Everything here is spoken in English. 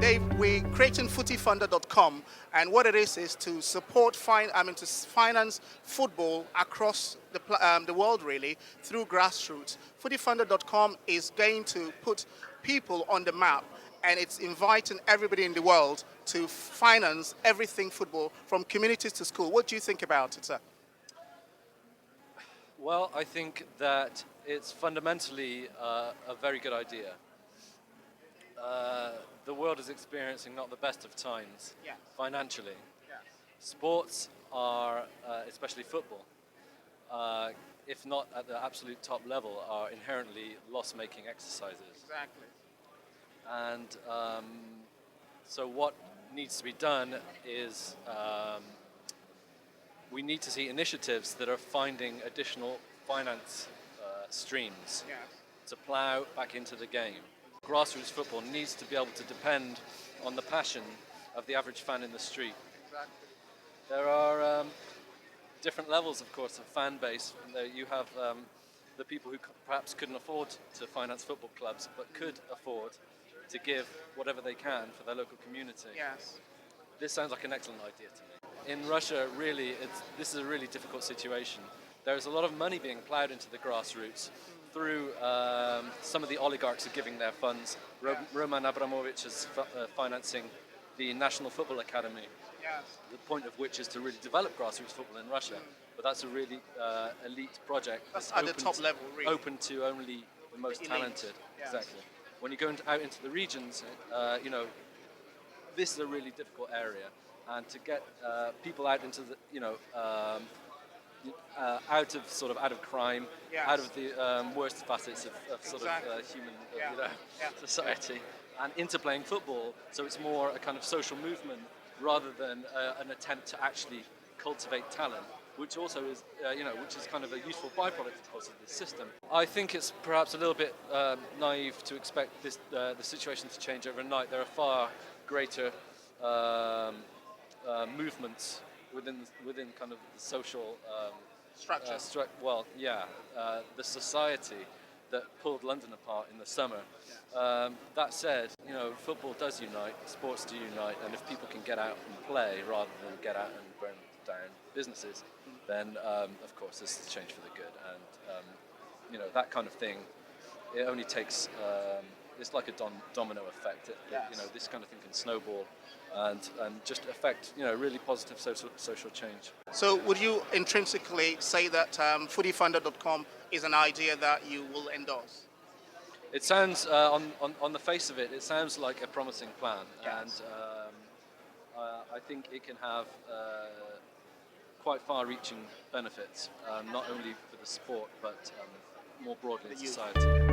Dave, we're creating Footiefunder.com, and what it is to support, to finance football across the world, really, through grassroots. Footiefunder.com is going to put people on the map, and it's inviting everybody in the world to finance everything football, from communities to school. What do you think about it, sir? Well, I think that it's fundamentally a very good idea. The world is experiencing not the best of times financially. Yes. Sports are, especially football, if not at the absolute top level, are inherently loss-making exercises. Exactly. And so what needs to be done is we need to see initiatives that are finding additional finance streams to plough back into the game. Grassroots football needs to be able to depend on the passion of the average fan in the street. Exactly. There are different levels, of course, of fan base. You have the people who perhaps couldn't afford to finance football clubs, but could afford to give whatever they can for their local community. Yes. This sounds like an excellent idea to me. In Russia, really, this is a really difficult situation. There's a lot of money being ploughed into the grassroots through some of the oligarchs are giving their funds. Roman Abramovich is financing the National Football Academy, the point of which is to really develop grassroots football in Russia. But that's a really elite project. That's at the top level, really. Open to only the most talented. Yes. Exactly. When you go out into the regions, this is a really difficult area, and to get people out into the, out of crime, out of the worst facets of human society, and into playing football. So it's more a kind of social movement rather than an attempt to actually cultivate talent, which also is, which is kind of a useful byproduct, of course, of this system. I think it's perhaps a little bit naive to expect the situation to change overnight. There are far greater movements within kind of the social Structure. The society that pulled London apart in the summer. That said, football does unite, sports do unite, and if people can get out and play rather than get out and burn down businesses, then of course this is change for the good. And that kind of thing, it only takes. It's like a domino effect. This kind of thing can snowball and just affect really positive social change. So would you intrinsically say that Footiefunder.com is an idea that you will endorse? It sounds on the face of it, it sounds like a promising plan, and I think it can have quite far-reaching benefits, not only for the sport but more broadly in society.